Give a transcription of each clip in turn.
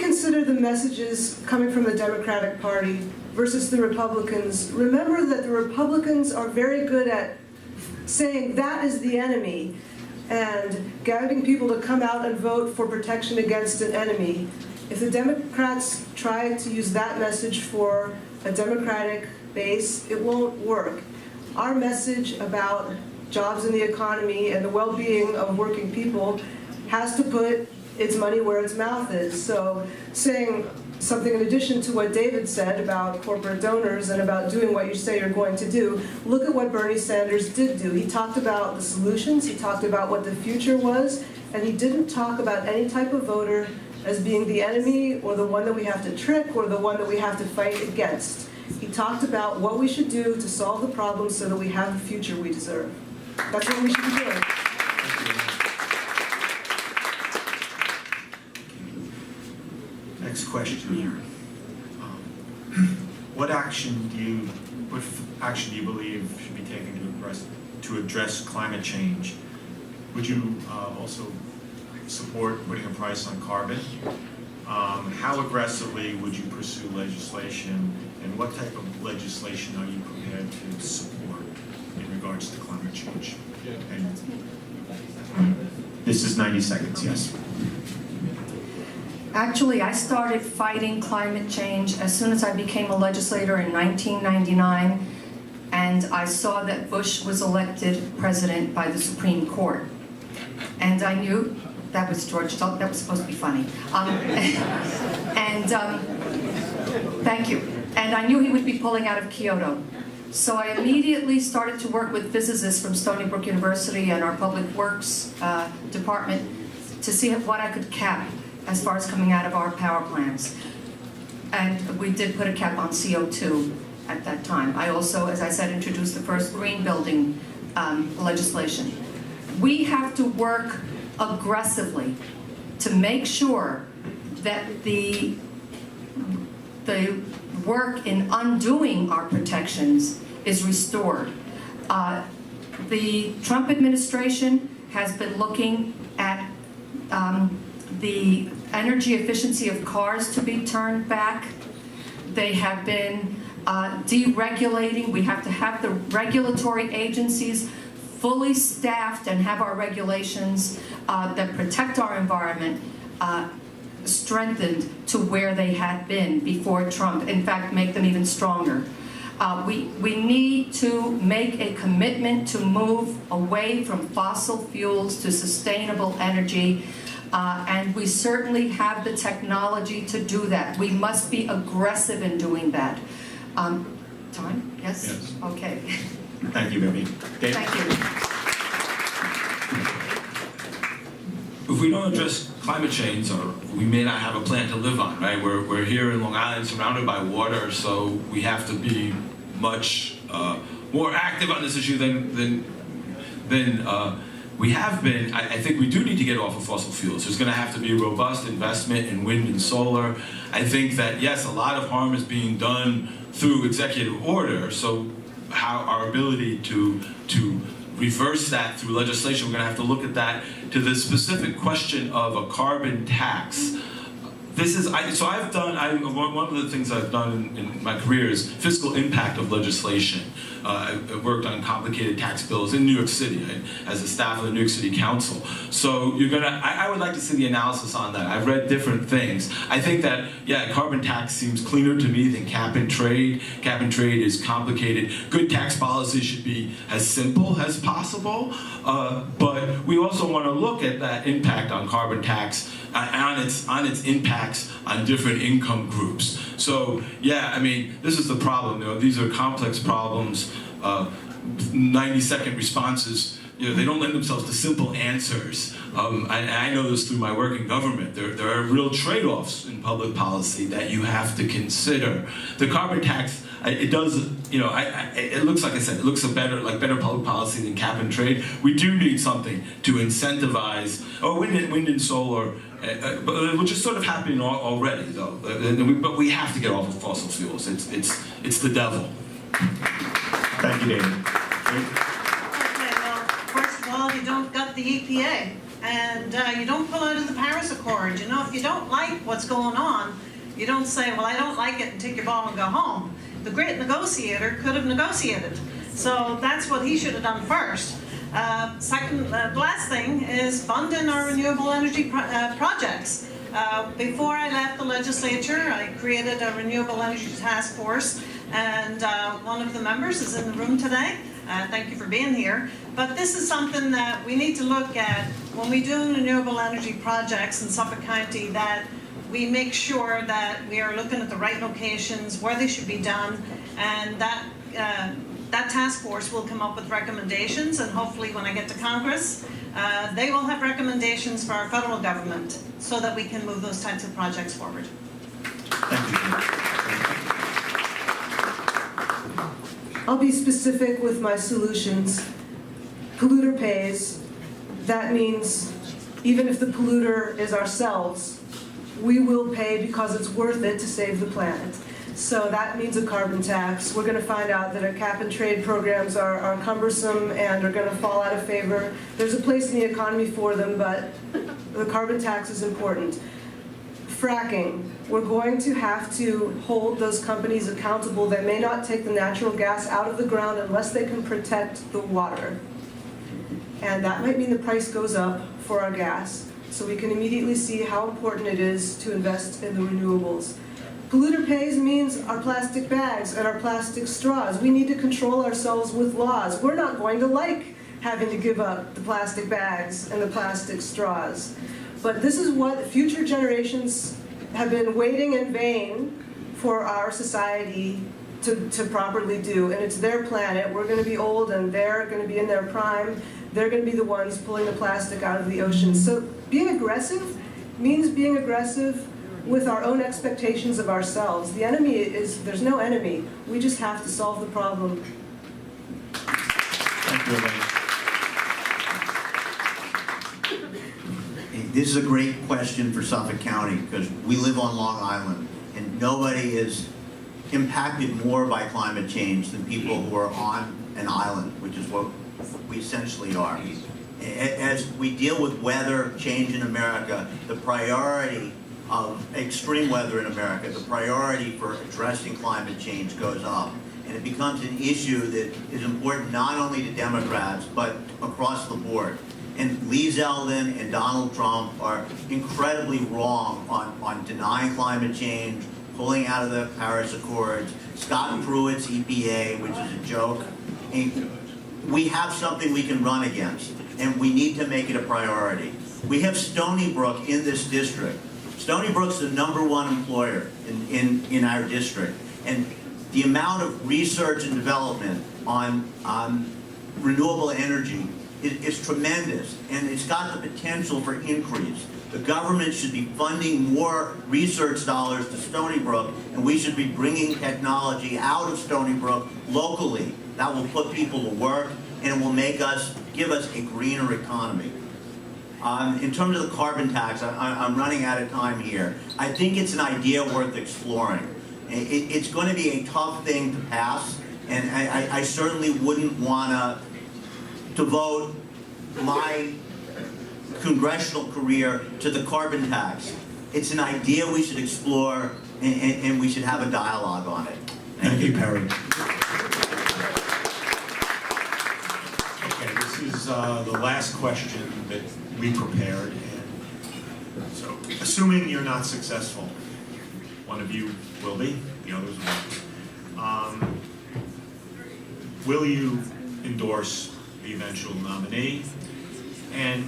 consider the messages coming from the Democratic Party versus the Republicans, remember that the Republicans are very good at saying that is the enemy and getting people to come out and vote for protection against an enemy. If the Democrats try to use that message for a Democratic base, it won't work. Our message about jobs in the economy and the well-being of working people has to put its money where its mouth is. So saying something in addition to what David said about corporate donors and about doing what you say you're going to do, look at what Bernie Sanders did do. He talked about the solutions, he talked about what the future was, and he didn't talk about any type of voter as being the enemy or the one that we have to trick or the one that we have to fight against. He talked about what we should do to solve the problem so that we have the future we deserve. That's what we should be doing. Next question here. What action do you believe should be taken to address climate change? Would you also support putting a price on carbon? How aggressively would you pursue legislation, and what type of legislation are you prepared to support in regards to climate change? And this is 90 seconds, yes. Actually, I started fighting climate change as soon as I became a legislator in 1999, and I saw that Bush was elected president by the Supreme Court. And I knew, that was George, that was supposed to be funny. Thank you. And I knew he would be pulling out of Kyoto. So I immediately started to work with physicists from Stony Brook University and our Public Works department to see what I could cap as far as coming out of our power plants. And we did put a cap on CO2 at that time. I also, as I said, introduced the first green building legislation. We have to work aggressively to make sure that the work in undoing our protections is restored. The Trump administration has been looking at the energy efficiency of cars to be turned back. They have been deregulating. We have to have the regulatory agencies fully staffed and have our regulations that protect our environment strengthened to where they had been before Trump. In fact, make them even stronger. We need to make a commitment to move away from fossil fuels to sustainable energy. And we certainly have the technology to do that. We must be aggressive in doing that. Time? Yes? Yes. Okay. Thank you, Vivian. Dave? Thank you. If we don't address climate change, or we may not have a planet to live on, right? We're here in Long Island surrounded by water, so we have to be much more active on this issue than we have been. I think we do need to get off of fossil fuels. There's going to have to be robust investment in wind and solar. I think that, yes, a lot of harm is being done through executive order, so how our ability to reverse that through legislation, we're going to have to look at that. To the specific question of a carbon tax, this is, one of the things I've done in my career is fiscal impact of legislation. I worked on complicated tax bills in New York City as a staff of the New York City Council. So I would like to see the analysis on that. I've read different things. I think that, yeah, carbon tax seems cleaner to me than cap and trade. Cap and trade is complicated. Good tax policy should be as simple as possible. But we also want to look at that impact on carbon tax, on its impacts on different income groups. So yeah, I mean, this is the problem. You know, these are complex problems. 90-second responses, you know, they don't lend themselves to simple answers. I know this through my work in government. There are real trade-offs in public policy that you have to consider. The carbon tax, it does, you know, it looks, like I said, it looks better public policy than cap and trade. We do need something to incentivize, wind and solar, which is sort of happening already, though. But we have to get off of fossil fuels. It's the devil. Thank you, David. Okay, well, first of all, you don't got the EPA, and you don't pull out of the Paris Accord. Accord. You know, if you don't like what's going on, you don't say, well, I don't like it, and take your ball and go home. The great negotiator could have negotiated. So that's what he should have done first. The last thing is funding our renewable energy projects. Before I left the legislature, I created a renewable energy task force, and one of the members is in the room today. Thank you for being here. But this is something that we need to look at when we do renewable energy projects in Suffolk County, that we make sure that we are looking at the right locations, where they should be done, and that task force will come up with recommendations, and hopefully when I get to Congress, they will have recommendations for our federal government so that we can move those types of projects forward. Thank you. I'll be specific with my solutions. Polluter pays. That means even if the polluter is ourselves, we will pay because it's worth it to save the planet. So that means a carbon tax. We're going to find out that our cap and trade programs are cumbersome and are going to fall out of favor. There's a place in the economy for them, but the carbon tax is important. Fracking. We're going to have to hold those companies accountable that may not take the natural gas out of the ground unless they can protect the water. And that might mean the price goes up for our gas. So we can immediately see how important it is to invest in the renewables. Polluter pays means our plastic bags and our plastic straws. We need to control ourselves with laws. We're not going to like having to give up the plastic bags and the plastic straws. But this is what future generations have been waiting in vain for our society to properly do. And it's their planet. We're going to be old and they're going to be in their prime. They're going to be the ones pulling the plastic out of the ocean. So being aggressive means being aggressive with our own expectations of ourselves. The enemy is, there's no enemy. We just have to solve the problem. Thank you, Elaine. This is a great question for Suffolk County because we live on Long Island and nobody is impacted more by climate change than people who are on an island, which is what we essentially are. As we deal with weather change in America, the priority of extreme weather in America, the priority for addressing climate change goes up. And it becomes an issue that is important not only to Democrats, but across the board. And Lee Zeldin and Donald Trump are incredibly wrong on denying climate change, pulling out of the Paris Accords, Scott Pruitt's EPA, which is a joke. And we have something we can run against, and we need to make it a priority. We have Stony Brook in this district. Stony Brook's the #1 employer in our district. And the amount of research and development on renewable energy is tremendous, and it's got the potential for increase. The government should be funding more research dollars to Stony Brook, and we should be bringing technology out of Stony Brook locally. That will put people to work, and it will give us a greener economy. In terms of the carbon tax, I'm running out of time here. I think it's an idea worth exploring. It's going to be a tough thing to pass, and I certainly wouldn't want to devote my congressional career to the carbon tax. It's an idea we should explore, and we should have a dialogue on it. Thank you, Perry. Okay, this is the last question that we prepared. And so, assuming you're not successful, one of you will be, the others won't. Will you endorse the eventual nominee? And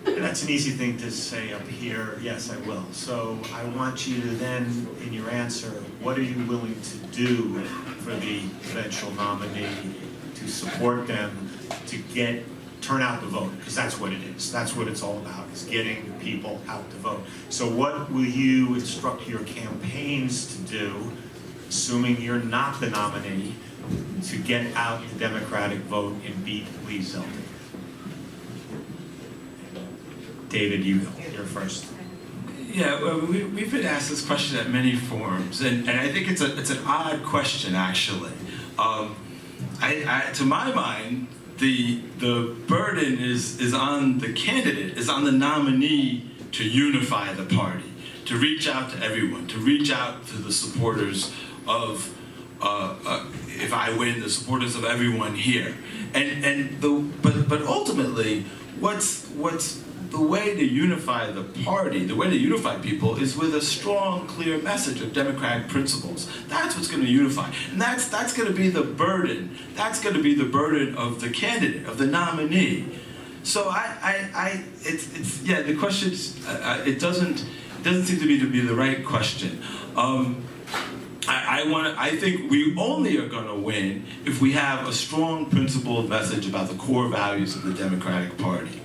that's an easy thing to say up here, yes, I will. So I want you to then, in your answer, what are you willing to do for the eventual nominee to support them, to turn out the vote? Because that's what it is. That's what it's all about, is getting people out to vote. So what will you instruct your campaigns to do, assuming you're not the nominee, to get out the Democratic vote and beat Lee Zeldin? David, you're first. Yeah, well, we've been asked this question at many forums, and I think it's an odd question, actually. To my mind, the burden is on the candidate, is on the nominee to unify the party, to reach out to everyone, to reach out to the supporters of, if I win, the supporters of everyone here. But ultimately, what's the way to unify the party, the way to unify people is with a strong, clear message of democratic principles. That's what's going to unify. And that's going to be the burden. That's going to be the burden of the candidate, of the nominee. So the question, it doesn't seem to be the right question. I think we only are going to win if we have a strong principled message about the core values of the Democratic Party.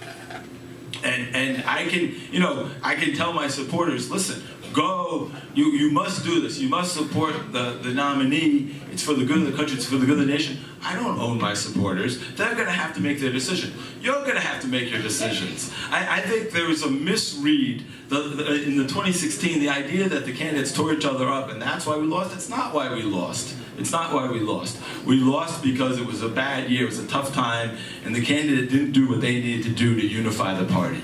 And I can tell my supporters, listen, go, you must do this. You must support the nominee. It's for the good of the country. It's for the good of the nation. I don't own my supporters. They're going to have to make their decision. You're going to have to make your decisions. I think there was a misread in the 2016, the idea that the candidates tore each other up, and that's why we lost. It's not why we lost. It's not why we lost. We lost because it was a bad year, it was a tough time, and the candidate didn't do what they needed to do to unify the party.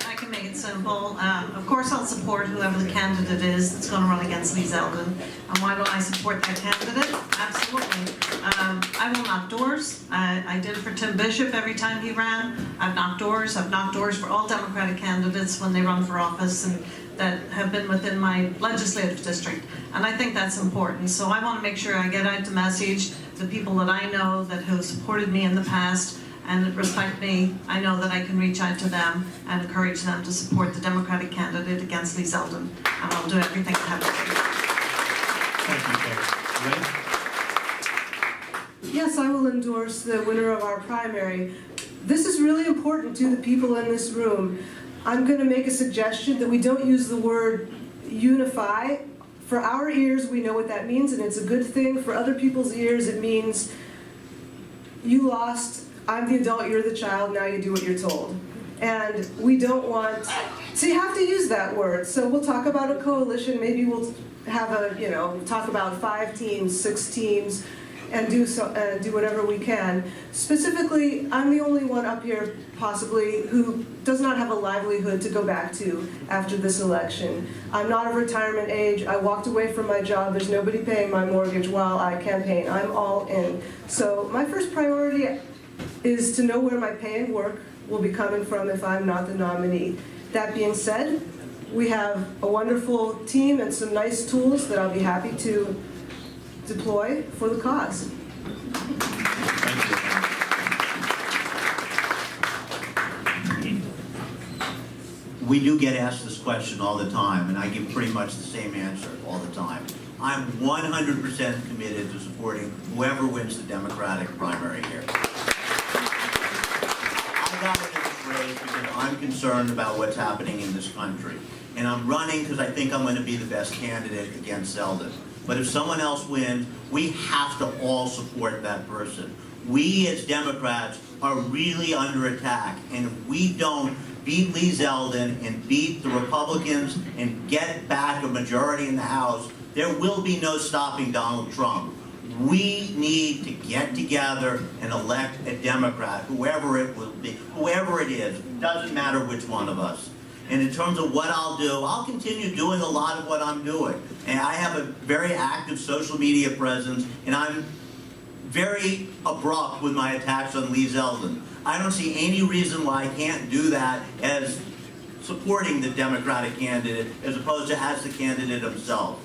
I can make it simple. Of course, I'll support whoever the candidate is that's going to run against Lee Zeldin. And why don't I support that candidate? Absolutely. I will knock doors. I did it for Tim Bishop every time he ran. I've knocked doors. I've knocked doors for all Democratic candidates when they run for office and that have been within my legislative district. And I think that's important. So I want to make sure I get out the message. The people that I know that have supported me in the past and respect me, I know that I can reach out to them and encourage them to support the Democratic candidate against Lee Zeldin. And I'll do everything I have to do. Yes, I will endorse the winner of our primary. This is really important to the people in this room. I'm going to make a suggestion that we don't use the word unify. For our ears, we know what that means, and it's a good thing. For other people's ears, it means you lost, I'm the adult, you're the child, now you do what you're told. And we don't want, so you have to use that word. So we'll talk about a coalition, maybe we'll have talk about 5 teams, 6 teams, and do whatever we can. Specifically, I'm the only one up here, possibly, who does not have a livelihood to go back to after this election. I'm not of retirement age. I walked away from my job. There's nobody paying my mortgage while I campaign. I'm all in. So my first priority is to know where my pay and work will be coming from if I'm not the nominee. That being said, we have a wonderful team and some nice tools that I'll be happy to deploy for the cause. We do get asked this question all the time, and I give pretty much the same answer all the time. I'm 100% committed to supporting whoever wins the Democratic primary here. I got into this race because I'm concerned about what's happening in this country. And I'm running because I think I'm going to be the best candidate against Zeldin. But if someone else wins, we have to all support that person. We as Democrats are really under attack, and if we don't beat Lee Zeldin and beat the Republicans and get back a majority in the House, there will be no stopping Donald Trump. We need to get together and elect a Democrat, whoever it will be, whoever it is, doesn't matter which one of us. And in terms of what I'll do, I'll continue doing a lot of what I'm doing. And I have a very active social media presence, and I'm very abrupt with my attacks on Lee Zeldin. I don't see any reason why I can't do that as supporting the Democratic candidate as opposed to as the candidate himself.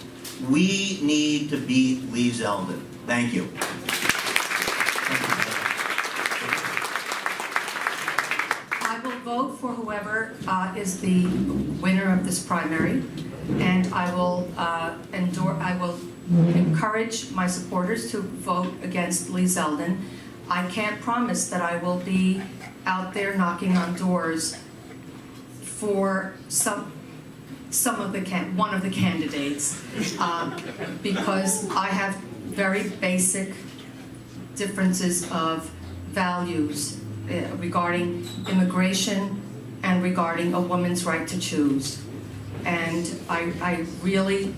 We need to beat Lee Zeldin. Thank you. I will vote for whoever is the winner of this primary, and I will encourage my supporters to vote against Lee Zeldin. I can't promise that I will be out there knocking on doors for one of the candidates because I have very basic differences of values regarding immigration and regarding a woman's right to choose. And I really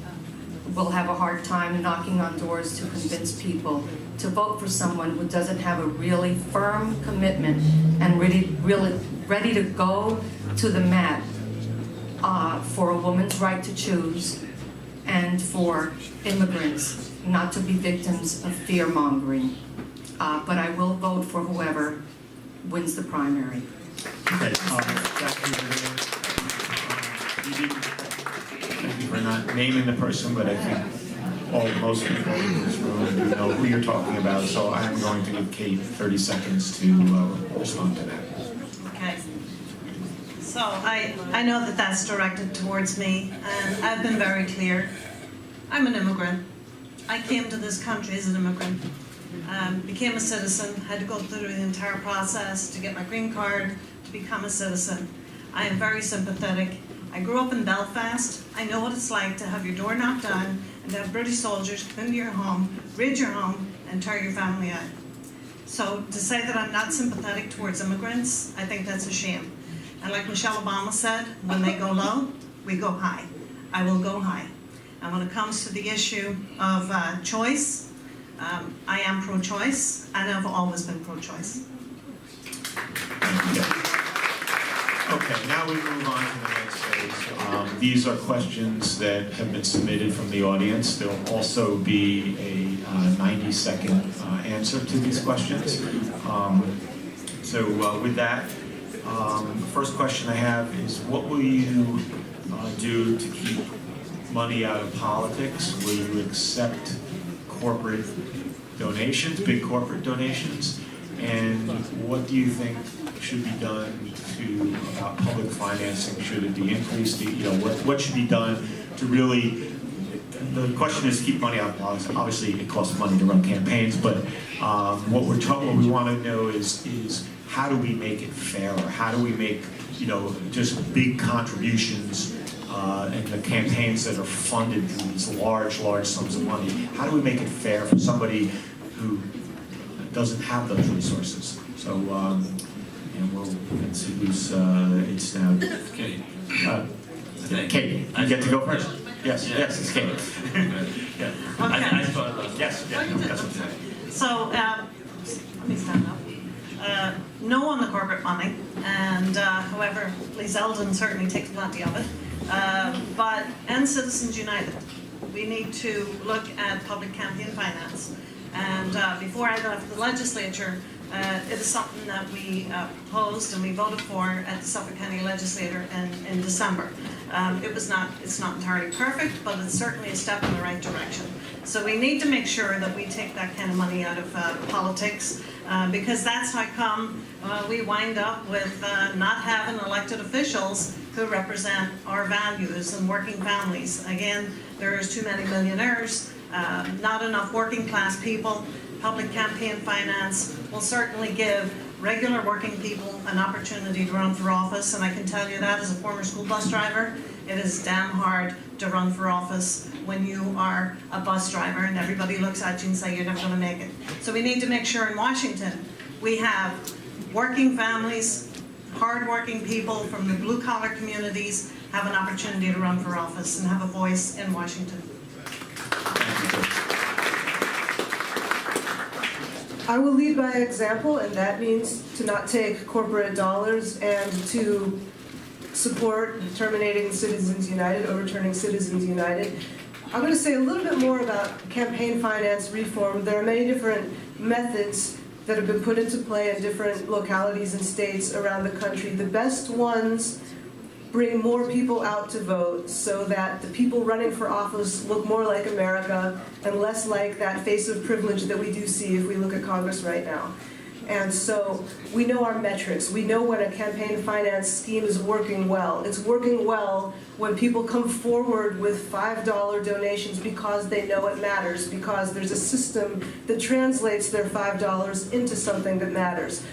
will have a hard time knocking on doors to convince people to vote for someone who doesn't have a really firm commitment and really ready to go to the mat for a woman's right to choose and for immigrants not to be victims of fear-mongering. But I will vote for whoever wins the primary. Okay, thank you for not naming the person, but I think most people in this room know who you're talking about, so I'm going to give Kate 30 seconds to respond to that. Okay. So I know that that's directed towards me, and I've been very clear. I'm an immigrant. I came to this country as an immigrant, became a citizen, had to go through the entire process to get my green card, to become a citizen. I am very sympathetic. I grew up in Belfast. I know what it's like to have your door knocked down and to have British soldiers come into your home, raid your home, and tear your family out. So to say that I'm not sympathetic towards immigrants, I think that's a shame. And like Michelle Obama said, when they go low, we go high. I will go high. And when it comes to the issue of choice, I am pro-choice, and I've always been pro-choice. Thank you. Okay, now we move on to the next phase. These are questions that have been submitted from the audience. There will also be a 90-second answer to these questions. So with that, the first question I have is, what will you do to keep money out of politics? Will you accept corporate donations, big corporate donations? And what do you think should be done about public financing? Should it be increased? What should be done to really, the question is keep money out of politics. Obviously it costs money to run campaigns, but what we want to know is how do we make it fairer? How do we make, just big contributions and the campaigns that are funded through these large sums of money, how do we make it fair for somebody who doesn't have those resources? So, let's see who's, it's now, Kate. Kate, you get to go first. Yes, it's Kate. Yeah. Okay. Yes, that's what's happening. So, let me stand up. No on the corporate money, and however, Lee Zeldin certainly takes plenty of it. But end Citizens United. We need to look at public campaign finance. And before I left the legislature, it is something that we proposed and we voted for at the Suffolk County Legislature in December. It's not entirely perfect, but it's certainly a step in the right direction. So we need to make sure that we take that kind of money out of politics, because that's how come we wind up with not having elected officials who represent our values and working families. Again, there's too many millionaires, not enough working class people. Public campaign finance will certainly give regular working people an opportunity to run for office, and I can tell you that as a former school bus driver, it is damn hard to run for office when you are a bus driver and everybody looks at you and say you're never going to make it. So we need to make sure in Washington we have working families, hard-working people from the blue-collar communities have an opportunity to run for office and have a voice in Washington. I will lead by example, and that means to not take corporate dollars and to support terminating Citizens United, overturning Citizens United. I'm going to say a little bit more about campaign finance reform. There are many different methods that have been put into play in different localities and states around the country. The best ones bring more people out to vote so that the people running for office look more like America and less like that face of privilege that we do see if we look at Congress right now. And so we know our metrics. We know when a campaign finance scheme is working well. It's working well when people come forward with $5 donations because they know it matters, because there's a system that translates their $5 into something that matters.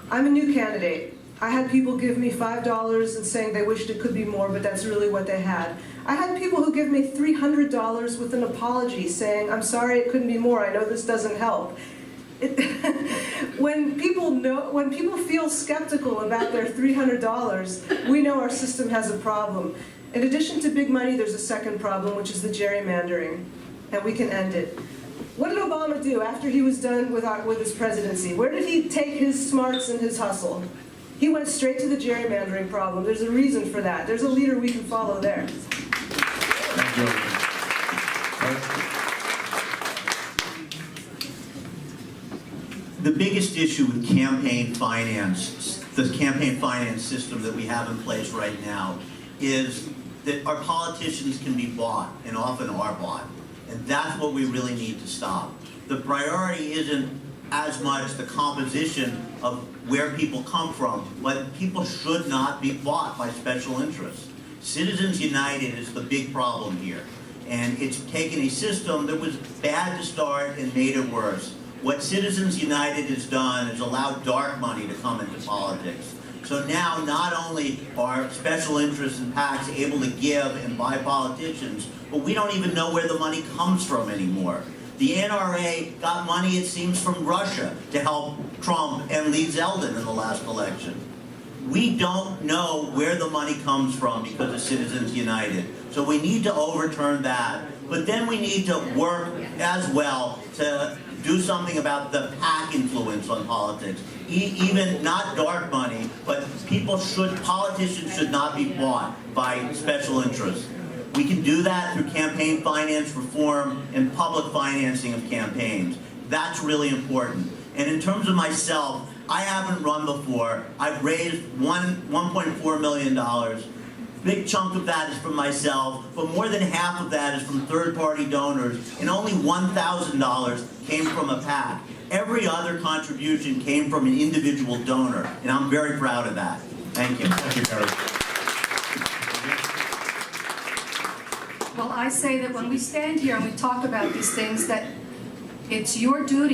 I'm a new candidate. I had people give me $5 and saying they wished it could be more, but that's really what they had. I had people who give me $300 with an apology saying, I'm sorry it couldn't be more, I know this doesn't help. When people feel skeptical about their $300, we know our system has a problem. In addition to big money, there's a second problem, which is the gerrymandering, and we can end it. What did Obama do after he was done with his presidency? Where did he take his smarts and his hustle? He went straight to the gerrymandering problem. There's a reason for that. There's a leader we can follow there. Thank you. The biggest issue with campaign finance, the campaign finance system that we have in place right now, is that our politicians can be bought, and often are bought. And that's what we really need to stop. The priority isn't as much the composition of where people come from, but people should not be bought by special interests. Citizens United is the big problem here. And it's taken a system that was bad to start and made it worse. What Citizens United has done is allowed dark money to come into politics. So now not only are special interests and PACs able to give and buy politicians, but we don't even know where the money comes from anymore. The NRA got money, it seems, from Russia to help Trump and Lee Zeldin in the last election. We don't know where the money comes from because of Citizens United. So we need to overturn that. But then we need to work as well to do something about the PAC influence on politics. Even not dark money, but politicians should not be bought by special interests. We can do that through campaign finance reform and public financing of campaigns. That's really important. And in terms of myself, I haven't run before. I've raised $1.4 million. Big chunk of that is from myself, but more than half of that is from third-party donors, and only $1,000 came from a PAC. Every other contribution came from an individual donor, and I'm very proud of that. Thank you. Thank you, Barry. Well, I say that when we stand here and we talk about these things, that it's your duty